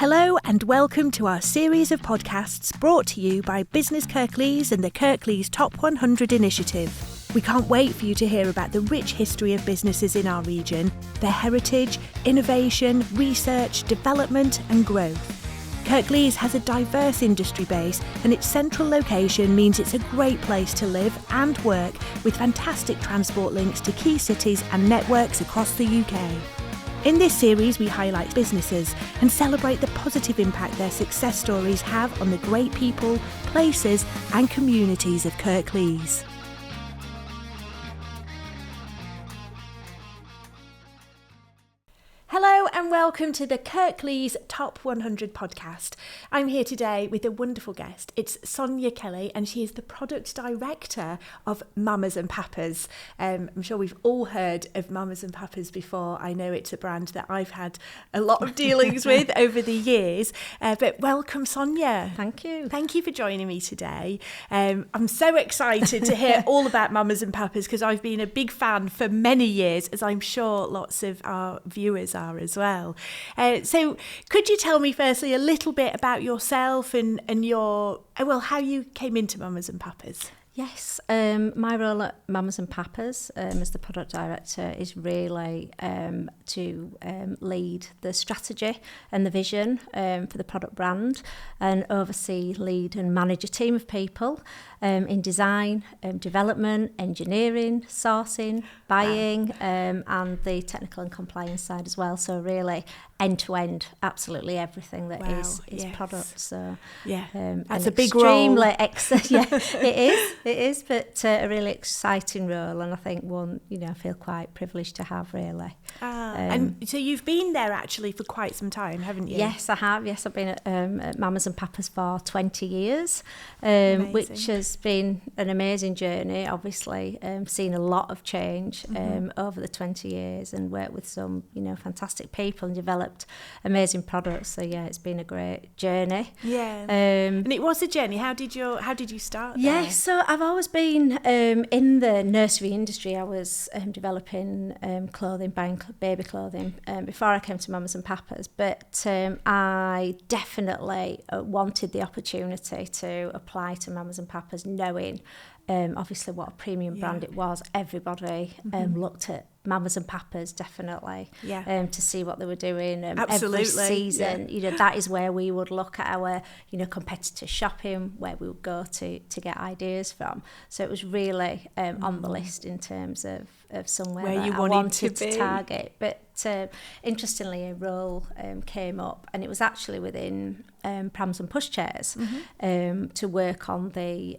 Hello and welcome to our series of podcasts brought to you by Business Kirklees and the Kirklees Top 100 Initiative. We can't wait for you to hear about the rich history of businesses in our region, their heritage, innovation, research, development and growth. Kirklees has a diverse industry base and its central location means it's a great place to live and work with fantastic transport links to key cities and networks across the UK. In this series, we highlight businesses and celebrate the positive impact their success stories have on the great people, places and communities of Kirklees. Hello and welcome to the Kirklees Top 100 podcast. I'm here today with a wonderful guest. It's Sonia Kelly and she is the product director of Mamas and Papas. I'm sure we've all heard of Mamas and Papas before. I know it's a brand that I've had a lot of dealings with over the years. But welcome, Sonia. Thank you. Thank you for joining me today. I'm so excited to hear all about Mamas and Papas because I've been a big fan for many years, as I'm sure lots of our viewers are as well. So could you tell me firstly a little bit about yourself and your, how you came into Mamas and Papas? Yes, my role at Mamas and Papas as the product director is really to lead the strategy and the vision for the product brand and oversee, lead and manage a team of people in design, development, engineering, sourcing, buying and the technical and compliance side as well. So really end-to-end, absolutely everything that is product. So that's a big role. It is, but a really exciting role, and I think one, I feel quite privileged to have, really. And so you've been there actually for quite some time, haven't you? Yes, I have. Yes, I've been at Mamas and Papas for 20 years, which has been an amazing journey, obviously. Seen a lot of change over the 20 years and worked with some, fantastic people and developed amazing products. So, it's been a great journey. Yeah. And it was a journey. How did you start there? Yes, so I've always been in the nursery industry. I was developing clothing, buying baby clothing before I came to Mamas and Papas, but I definitely wanted the opportunity to apply to Mamas and Papas, knowing obviously what a premium brand it was. Everybody looked at Mamas and Papas definitely to see what they were doing every season. That is where we would look at our competitor shopping, where we would go to get ideas from. So it was really on the list in terms of somewhere where that you I wanted to target. But interestingly, a role came up, and it was actually within Prams and Pushchairs to work on the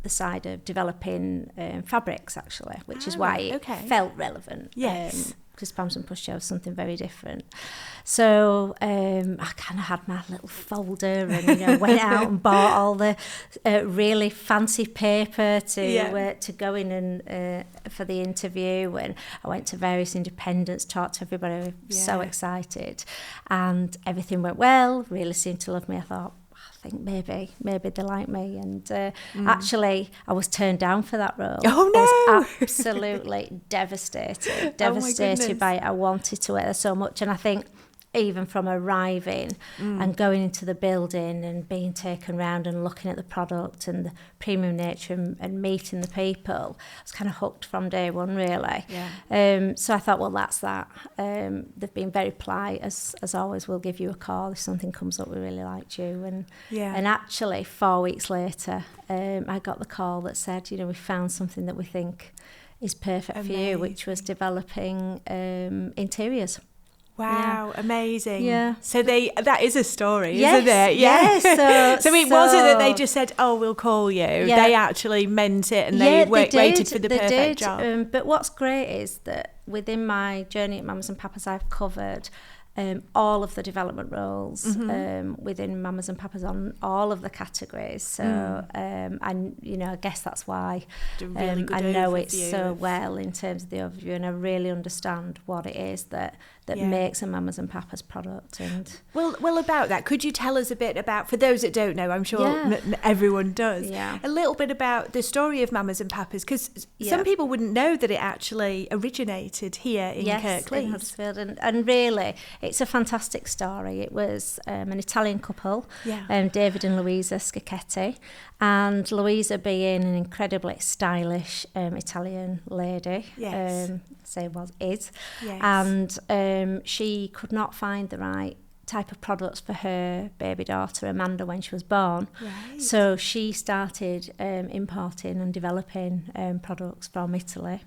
side of developing fabrics, actually, which is why it felt relevant. Yes. Because Prams and Pushchairs was something very different. So I kind of had my little folder and went out and bought all the really fancy paper to go in and for the interview. And I went to various independents, talked to everybody. I was so excited, and everything went well. Really seemed to love me. I thought, I think maybe they like me, and actually I was turned down for that role. Oh no! I was absolutely devastated by it. I wanted to work there so much, and I think even from arriving and going into the building and being taken around and looking at the product and the premium nature and meeting the people, I was kind of hooked from day one, really. Yeah. So I thought, well, that's that. They've been very polite, as always. We'll give you a call if something comes up. We really liked you. And actually, 4 weeks later, I got the call that said, we found something that we think is perfect for you, which was developing interiors. Wow, amazing. Yeah. So that is a story, isn't it? Yes. So it wasn't that they just said, oh, we'll call you. Yeah. They actually meant it and they waited for the perfect job. But what's great is that within my journey at Mamas and Papas, I've covered all of the development roles within Mamas and Papas on all of the categories. So I guess that's why I know it so well in terms of the overview, and I really understand what it is that that makes a Mamas and Papas product. And well, about that, could you tell us a bit about, for those that don't know, I'm sure everyone does, a little bit about the story of Mamas and Papas, because some people wouldn't know that it actually originated here in Kirklees. In Huddersfield, and really it's a fantastic story. It was an Italian couple, David and Louisa Scacchetti, and Louisa being an incredibly stylish Italian lady, and she could not find the right type of products for her baby daughter Amanda when she was born. So she started importing and developing products from Italy.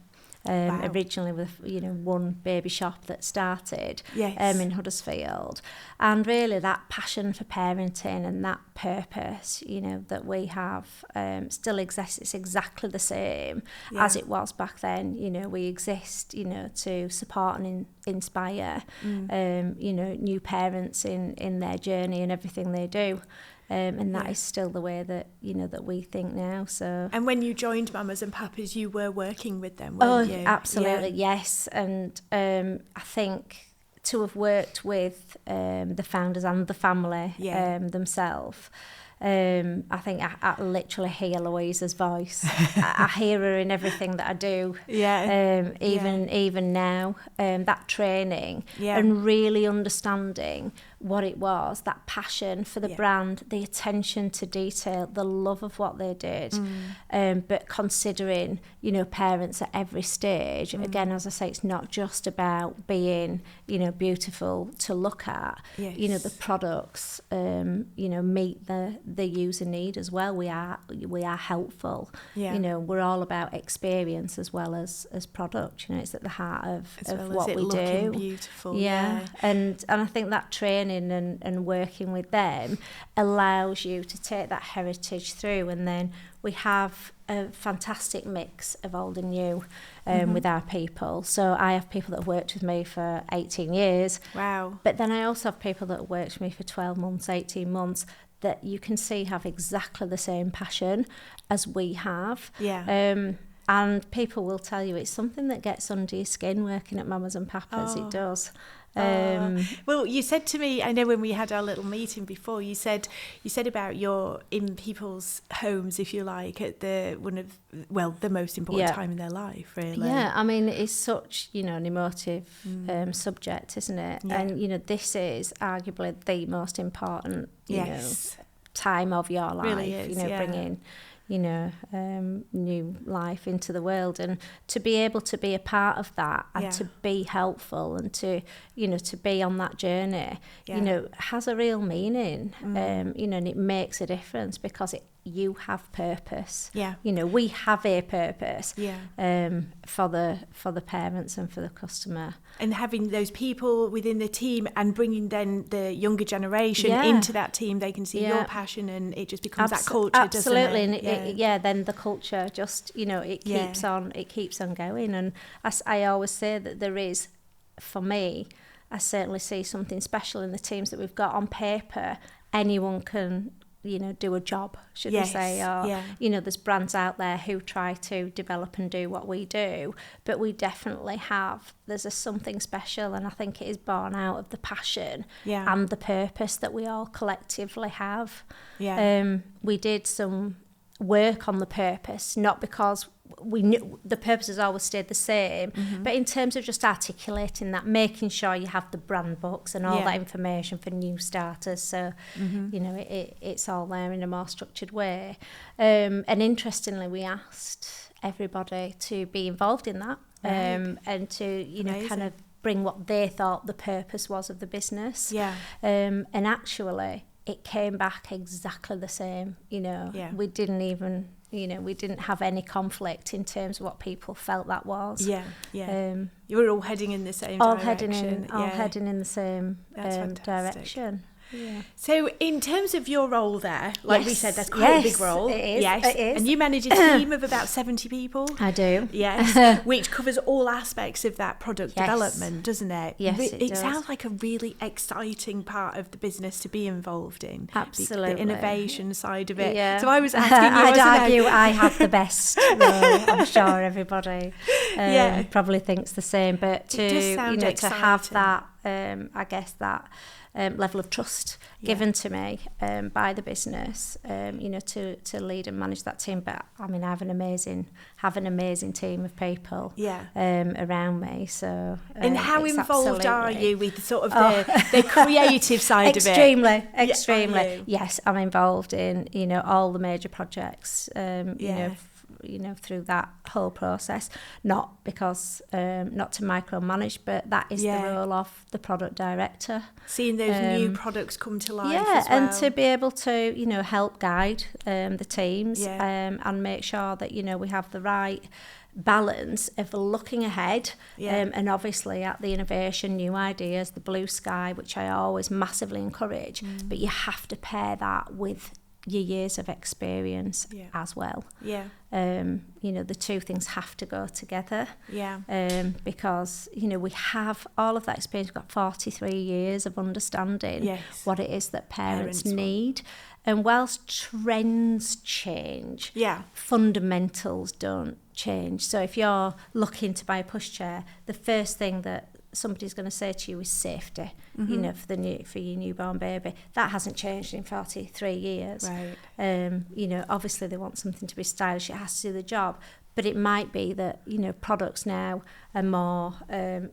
Originally with one baby shop that started in Huddersfield, and really that passion for parenting and that purpose that we have still exists. It's exactly the same as it was back then. We exist to support and inspire new parents in their journey and everything they do. And that is still the way that that we think now. So. And when you joined Mamas and Papas, you were working with them, weren't you? Absolutely, yes. And I think to have worked with the founders and the family themselves. I think I literally hear Louisa's voice. I hear her in everything that I do. Even now, that training and really understanding what it was, that passion for the brand, the attention to detail, the love of what they did, but considering parents at every stage. Again, as I say, it's not just about being beautiful to look at. The products meet the user need as well. We are helpful. We're all about experience as well as product. It's at the heart of what we do. Beautiful. And I think that training and working with them allows you to take that heritage through, and then we have a fantastic mix of old and new with our people. So I have people that have worked with me for 18 years. Wow. But then I also have people that have worked with me for 12 months, 18 months, that you can see have exactly the same passion as we have. And people will tell you it's something that gets under your skin working at Mamas and Papas. It does. Well, you said to me, I know when we had our little meeting before, you said about you're in people's homes, if you like, at the most important time in their life, really. I mean, it's such an emotive subject, isn't it? And this is arguably the most important time of your life. Really is, bringing new life into the world, and to be able to be a part of that and to be helpful and to be on that journey has a real meaning. And it makes a difference because you have purpose. We have a purpose for the parents and for the customer. And having those people within the team and bringing then the younger generation into that team, they can see your passion, and it just becomes that culture, absolutely. doesn't it? And then the culture just, it keeps on going. And as I always say that there is, for me, I certainly see something special in the teams that we've got. On paper, anyone can do a job, should we say, or there's brands out there who try to develop and do what we do, but we definitely there's something special, and I think it is born out of the passion and the purpose that we all collectively have. We did some work on the purpose, not because we knew the purpose has always stayed the same, but in terms of just articulating that, making sure you have the brand books and all that information for new starters, so it's all there in a more structured way. And interestingly, we asked everybody to be involved in that, and to kind of bring what they thought the purpose was of the business. And actually it came back exactly the same. We didn't even we didn't have any conflict in terms of what people felt that was. You were all heading in the same direction. Heading in the same direction. So in terms of your role there, like we said, that's quite a big role. It is. It is. And you manage a team of about 70 people. I do. Yes. Which covers all aspects of that product development, doesn't it? Yes, it does. It sounds like a really exciting part of the business to be involved in. Absolutely. The innovation side of it. So I was asking you, I'd argue I have the best role. I'm sure everybody probably thinks the same. But to have that I guess that level of trust given to me by the business, you know, to lead and manage that team. But I mean, I have an amazing team of people around me. So and how involved are you with sort of the creative side of it? Extremely. Yes, I'm involved in, you know, all the major projects. You know, through that whole process, not because not to micromanage, but that is the role of the product director. Seeing those new products come to life as well. And to be able to, you know, help guide the teams and make sure that, you know, we have the right balance of looking ahead and obviously at the innovation, new ideas, the blue sky, which I always massively encourage, but you have to pair that with your years of experience as well. You know, the two things have to go together. Because, you know, we have all of that experience. We've got 43 years of understanding what it is that parents need. And whilst trends change, fundamentals don't change. So if you're looking to buy a pushchair, the first thing that somebody's going to say to you is safety, you know, for your newborn baby. That hasn't changed in 43 years. You know, obviously they want something to be stylish. It has to do the job. But it might be that, you know, products now are more,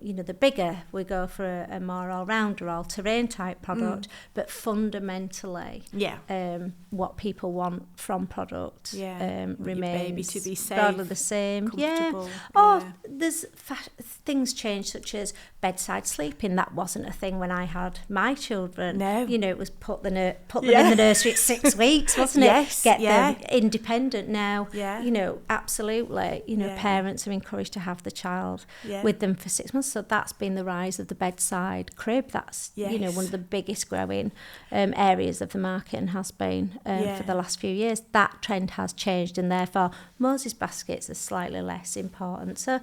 you know, the bigger we go for a more all-rounder, all-terrain type product, but fundamentally what people want from product remains your baby to be safe, broadly the same. There's things change, such as bedside sleeping. That wasn't a thing when I had my children. You know, it was put them in the nursery at 6 weeks, wasn't it? Get them independent now. You know, absolutely. You know, parents are encouraged to have the child with them for 6 months. So that's been the rise of the bedside crib. That's, you know, one of the biggest growing areas of the market and has been for the last few years. That trend has changed, and therefore Moses baskets are slightly less important. So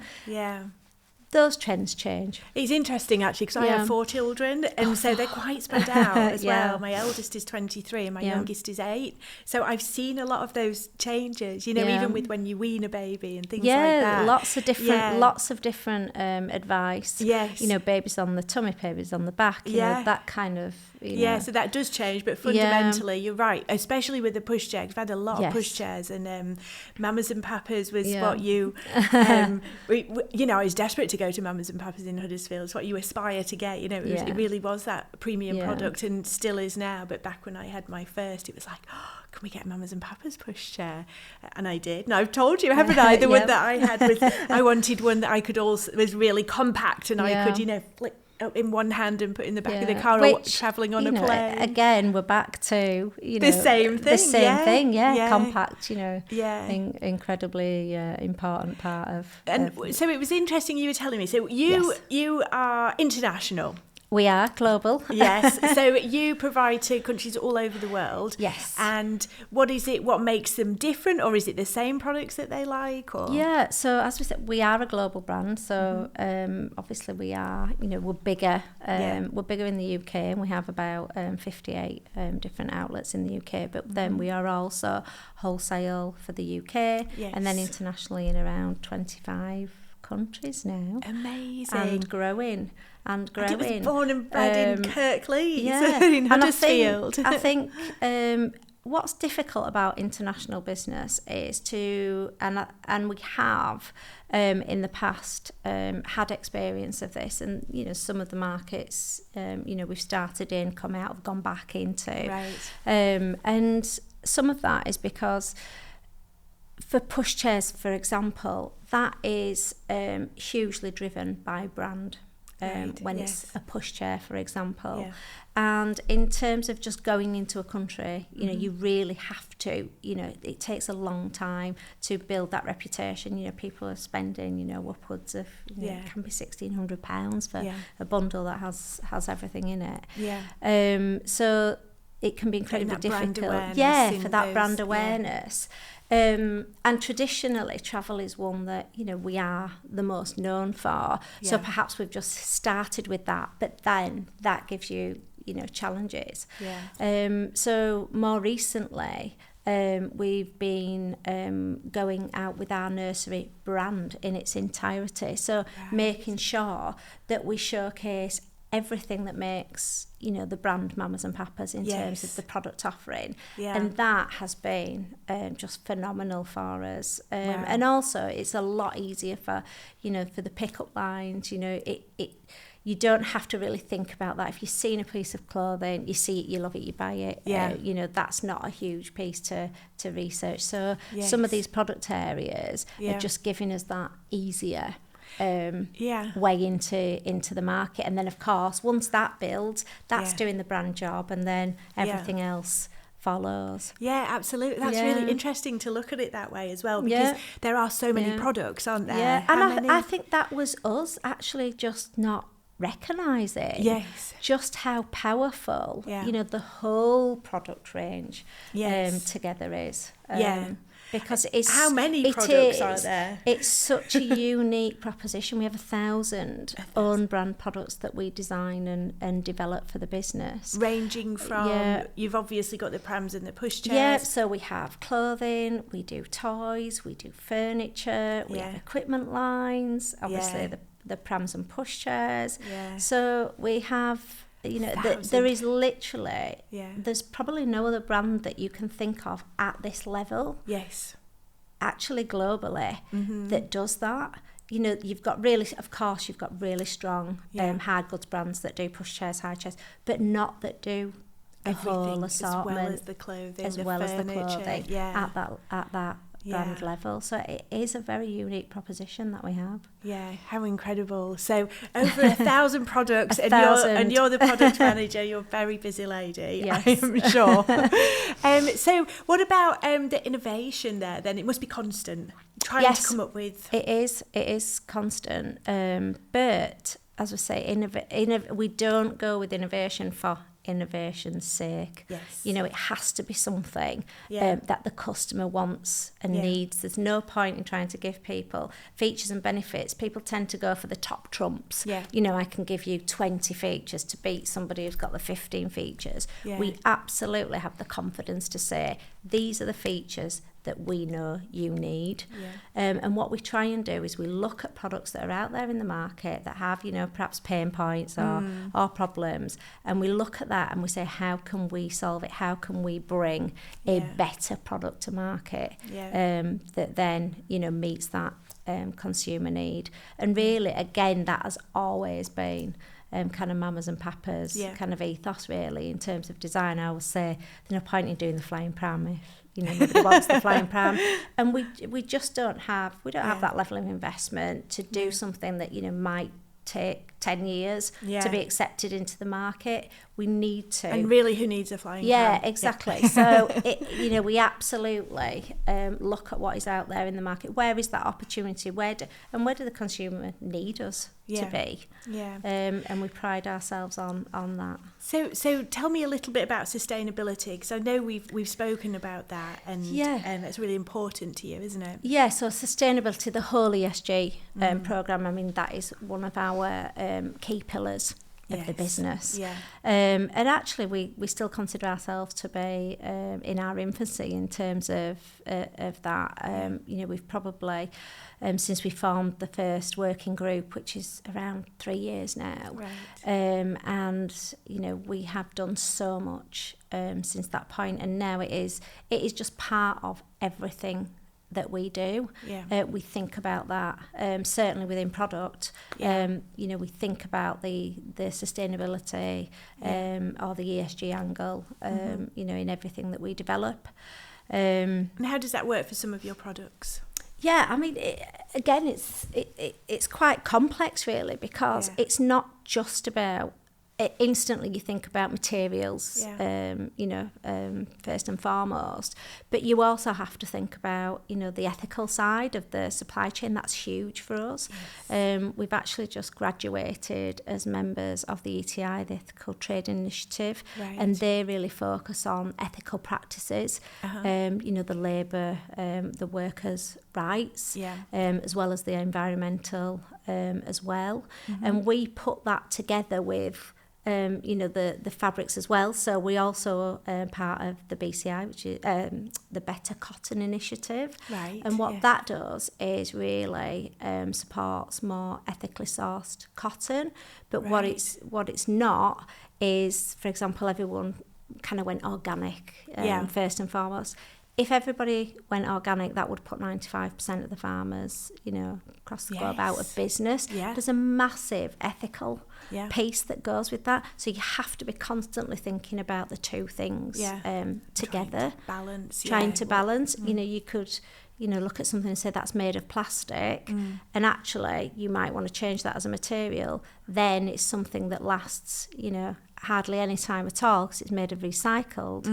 those trends change. It's interesting actually, because I have 4 children, and so they're quite spread out as well. My eldest is 23 and my youngest is 8. So I've seen a lot of those changes, you know, even with when you wean a baby and things like that. Lots of different advice. You know, babies on the tummy, babies on the back, you know, that kind of, you know. So that does change, but fundamentally you're right, especially with the pushchair. I've had a lot of pushchairs, and Mamas and Papas was what you you know, I was desperate to go to Mamas and Papas in Huddersfield. It's what you aspire to get, you know. It really was that premium product, and still is now. But back when I had my first, it was like, can we get Mamas and Papas pushchair? And I did. And I've told you, haven't I? The one that I had was, I wanted one that I could also, was really compact, and I could, you know, flick up in one hand and put in the back of the car, or travelling on a plane. Again, we're back to, you know, the same thing. Compact, you know, incredibly important part of. And so it was interesting you were telling me. So you are international. We are global. Yes. So you provide to countries all over the world. Yes. And what is it? What makes them different, or is it the same products that they like? Or so as we said, we are a global brand. So obviously we are. You know, we're bigger. We're bigger in the UK, and we have about 58 different outlets in the UK. But then we are also wholesale for the UK, and then internationally in around 25 countries now. Amazing. And growing. And I was born and bred in Kirklees, in Huddersfield. I think what's difficult about international business is and we have in the past had experience of this, and you know, some of the markets you know, we've started in, come out, have gone back into, and some of that is because for pushchairs, for example, that is hugely driven by brand. When it's a pushchair, for example. And in terms of just going into a country, you know, you really have to, you know, it takes a long time to build that reputation. You know, people are spending, you know, upwards of, you know, it can be £1,600 for a bundle that has everything in it. So it can be incredibly difficult. For that brand awareness. And traditionally, travel is one that, you know, we are the most known for. So perhaps we've just started with that, but then that gives you, you know, challenges. So more recently, we've been going out with our nursery brand in its entirety. So making sure that we showcase everything that makes, you know, the brand Mamas and Papas in terms of the product offering. And that has been just phenomenal for us. And also it's a lot easier for, you know, for the pickup lines, you know, you don't have to really think about that. If you've seen a piece of clothing, you see it, you love it, you buy it. You know, that's not a huge piece to research. So some of these product areas are just giving us that easier way into the market. And then, of course, once that builds, that's doing the brand job, and then everything else follows. Yeah, absolutely. That's really interesting to look at it that way as well, because there are so many products, aren't there? Yeah, and I think that was us actually just not recognising just how powerful, you know, the whole product range together is. Because it's how many products are there? It's such a unique proposition. We have 1,000 own brand products that we design and develop for the business, ranging from you've obviously got the prams and the pushchairs. Yeah, so we have clothing, we do toys, we do furniture, we have equipment lines, obviously the prams and pushchairs. So we have, you know, there is literally, there's probably no other brand that you can think of at this level. Actually globally that does that. You know, you've got really strong hard goods brands that do pushchairs, high chairs, but not that do the whole assortment, as well as the clothing, as well as the clothing at that brand level. So it is a very unique proposition that we have. Yeah, how incredible. So over 1,000 products and you're the product manager. You're a very busy lady, I am sure. So what about the innovation there then? It must be constant, trying to come up with... It is constant. But as we say, we don't go with innovation for innovation's sake. You know, it has to be something that the customer wants and needs. There's no point in trying to give people features and benefits. People tend to go for the top trumps. You know, I can give you 20 features to beat somebody who's got the 15 features. We absolutely have the confidence to say these are the features that we know you need. And what we try and do is we look at products that are out there in the market that have, you know, perhaps pain points or problems, and we look at that and we say, how can we solve it? How can we bring a better product to market that then, you know, meets that consumer need? And really, again, that has always been kind of Mamas and Papas kind of ethos, really, in terms of design. I always say there's no point in doing the flying pram if, you know, nobody wants the flying pram, and we just don't have that level of investment to do something that, you know, might take 10 years to be accepted into the market. We need to. And really, who needs a flying pram? Exactly. So, you know, we absolutely look at what is out there in the market. Where is that opportunity? Where do the consumer need us to be? And we pride ourselves on that. So tell me a little bit about sustainability, because I know we've spoken about that, and it's really important to you, isn't it? Yeah. So sustainability, the whole ESG programme. I mean, that is one of our key pillars of the business. And actually we still consider ourselves to be in our infancy in terms of that. You know, we've probably since we formed the first working group, which is around 3 years now, and you know, we have done so much since that point, and now it is just part of everything that we do. We think about that, certainly within product. You know, we think about the sustainability or the ESG angle, you know, in everything that we develop. And how does that work for some of your products? Yeah, I mean, it's quite complex, really, because it's not just about instantly you think about materials, you know, first and foremost, but you also have to think about, you know, the ethical side of the supply chain. That's huge for us. We've actually just graduated as members of the ETI, the Ethical Trade Initiative, and they really focus on ethical practices, you know, the labour, the workers' rights, as well as the environmental as well. And we put that together with the fabrics as well. So we also part of the BCI, which is the Better Cotton Initiative. Right. And what that does is really supports more ethically sourced cotton. But what it's not is, for example, everyone kind of went organic first and foremost. If everybody went organic, that would put 95% of the farmers, across the globe out of business. Yeah. There's a massive ethical piece that goes with that. So you have to be constantly thinking about the two things together. Trying to balance. You could, look at something and say that's made of plastic, and actually you might want to change that as a material. Then it's something that lasts, hardly any time at all because it's made of recycled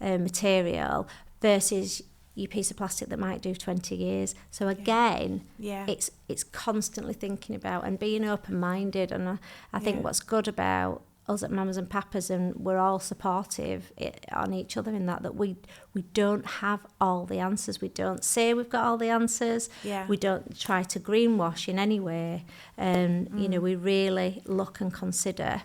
material. Versus your piece of plastic that might do 20 years. So again, it's constantly thinking about and being open-minded. And I think what's good about us at Mamas and Papas, and we're all supportive on each other in that we don't have all the answers. We don't say we've got all the answers. Yeah. We don't try to greenwash in any way. And, we really look and consider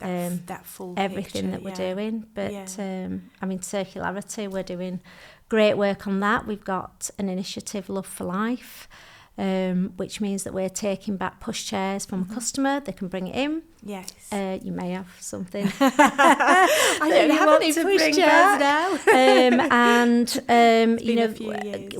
that full everything picture, that we're doing. But circularity, we're doing great work on that. We've got an initiative, Love for Life, which means that we're taking back pushchairs from a customer. They can bring it in. Yes. You may have something. I don't have any pushchairs now.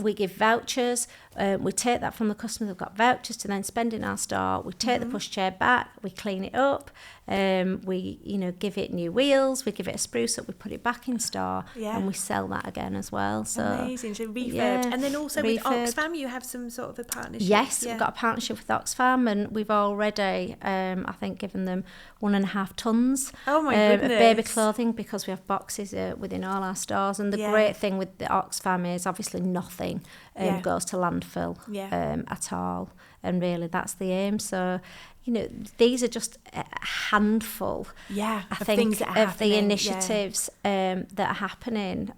We give vouchers. We take that from the customer. They've got vouchers to then spend in our store. We take the pushchair back. We clean it up. We give it new wheels. We give it a spruce up. We put it back in store, and we sell that again as well. So amazing. So refurbed, and then also with Oxfam, you have some sort of a partnership. Yes, we've got a partnership with Oxfam, and we've already, I think, given them 1.5 tons of baby clothing because we have boxes within all our stores. And the great thing with the Oxfam is obviously nothing goes to landfill at all, and really that's the aim. So these are just a handful, I think, of the initiatives that are happening.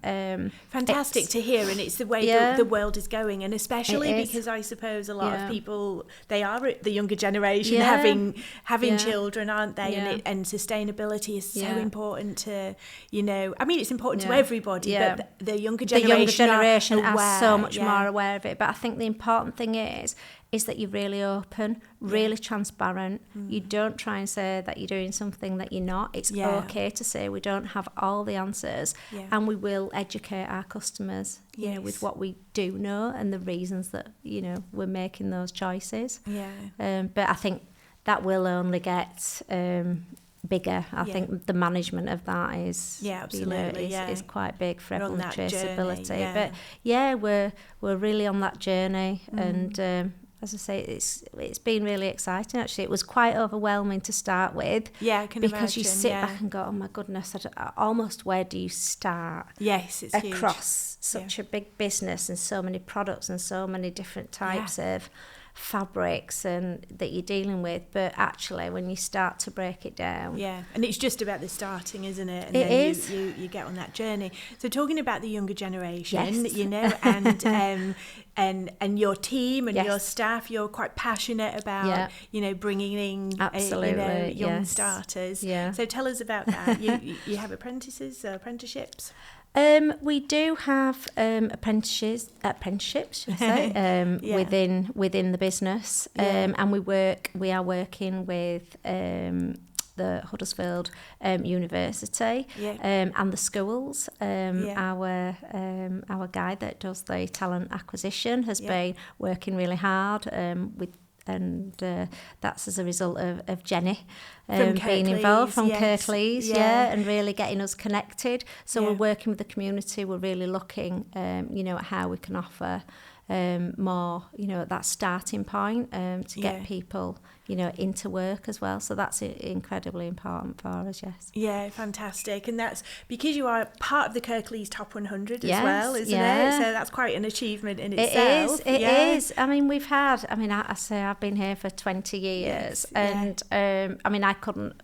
Fantastic to hear, and it's the way the world is going, and especially because I suppose a lot of people, they are the younger generation having children, aren't they? And sustainability is so important to, it's important to everybody, but the younger generation are so much more aware of it. But I think the important thing is that you're really open, really transparent. You don't try and say that you're doing something that you're not. It's okay to say we don't have all the answers, and we will educate our customers, with what we do know and the reasons that, we're making those choices. But I think that will only get bigger. I think the management of that is is quite big for everyone, traceability. But we're really on that journey, and as I say, it's been really exciting. Actually, it was quite overwhelming to start with. Yeah, I can imagine. Because you sit back and go, oh my goodness, almost where do you start? Yes, it's across such a big business and so many products and so many different types of fabrics and that you're dealing with. But actually, when you start to break it down, and it's just about the starting, isn't it? And it then is. You get on that journey. So talking about the younger generation, and your team and your staff, you're quite passionate about bringing in young starters. So tell us about that. You have apprenticeships. We do have apprenticeships, should I say, within the business, and we are working with the Huddersfield University and the schools. Our guy that does the talent acquisition has been working really hard with. And that's as a result of Jenny being involved from Kirklees, and really getting us connected. So we're working with the community. We're really looking, at how we can offer more, at that starting point to get people, into work as well. So that's incredibly important for us, yes. Yeah, fantastic. And that's because you are part of the Kirklees Top 100 as well, isn't it? So that's quite an achievement in itself. It is. I mean, I say I've been here for 20 years, and I couldn't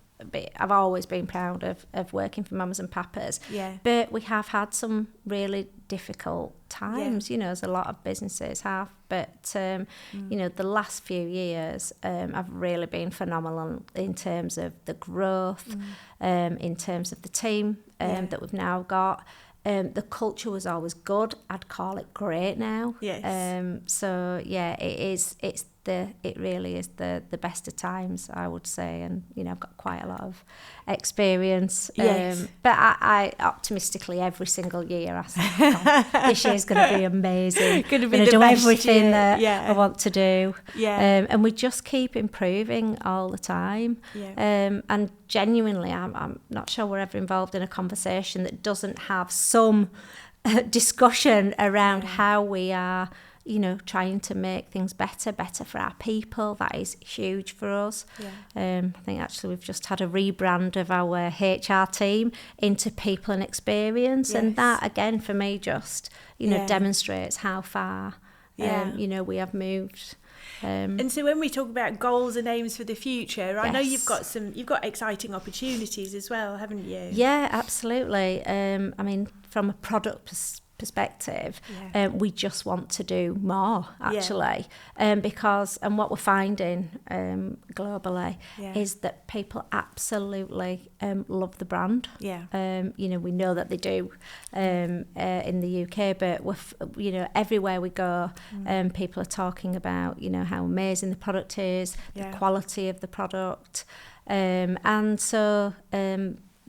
I've always been proud of working for Mamas and Papas. Yeah. But we have had some really difficult times, you know, as a lot of businesses have. But, you know, the last few years have really been phenomenal in terms of the growth, in terms of the team that we've now got. The culture was always good. I'd call it great now. Yes. So yeah, it really is the best of times, I would say, and you know, I've got quite a lot of experience. Yes. But I optimistically every single year I say, God, this year's going to be amazing. Going to be gonna the do best everything year. that Yeah. I want to do. Yeah. And we just keep improving all the time. Yeah. And genuinely, I'm not sure we're ever involved in a conversation that doesn't have some discussion around how we are, you know, trying to make things better for our people. That is huge for us. Yeah. I think actually we've just had a rebrand of our HR team into people and experience. Yes. And that, again, for me, just, you know, Yeah. demonstrates how far, you know, we have moved. And so when we talk about goals and aims for the future, I know Yes. you've got exciting opportunities as well, haven't you? Yeah, absolutely. I mean, from a product perspective, we just want to do more, actually, because, and what we're finding globally is that people absolutely love the brand. You know, we know that they do in the UK, but you know, everywhere we go, people are talking about, you know, how amazing the product is, the quality of the product, and so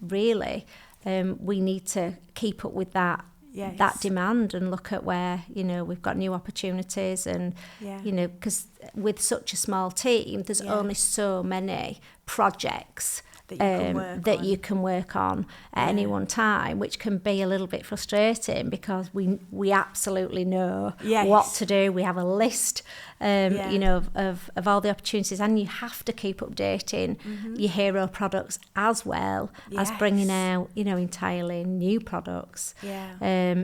really we need to keep up with that. Yes. That demand and look at where, you know, we've got new opportunities and, you know, because with such a small team, there's only so many projects that you can work on at any one time, which can be a little bit frustrating because we absolutely know what to do. We have a list, you know, of all the opportunities, and you have to keep updating your hero products as well as bringing out, you know, entirely new products.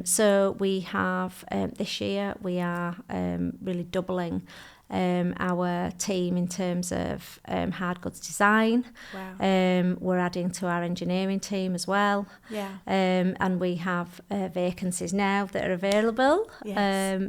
So we have this year we are really doubling our team in terms of hard goods design. We're adding to our engineering team as well. And we have vacancies now that are available in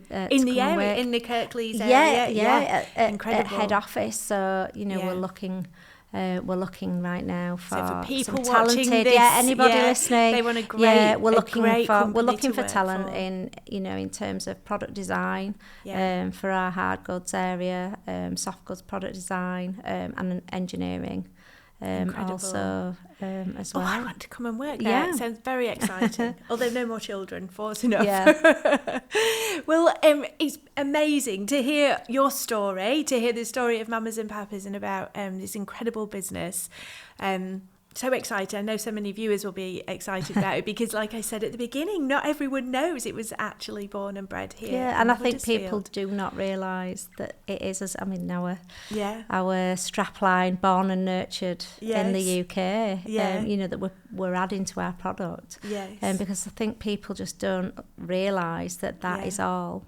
the area, in the Kirklees area. At head office. So, you know, we're looking right now for, so for people some talented, watching this, anybody listening. They want a great, we're looking for work talent for. in, you know, in terms of product design, for our hard goods area, soft goods product design, and engineering. Also as well. I want to come and work there. It sounds very exciting. Although no more children, force enough. Well, it's amazing to hear your story, to hear the story of Mamas and Papas and about this incredible business. So excited. I know so many viewers will be excited about it because, like I said at the beginning, not everyone knows it was actually born and bred here. Yeah, and I think people do not realise that it is, as I mean, our strapline, born and nurtured in the UK. You know, that we're adding to our product. Because I think people just don't realise that is all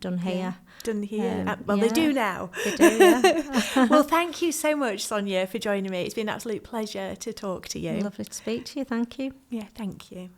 done here. Done here. They do now. They do, Well, thank you so much, Sonia, for joining me. It's been an absolute pleasure to talk to you. Lovely to speak to you. Thank you. Yeah, thank you.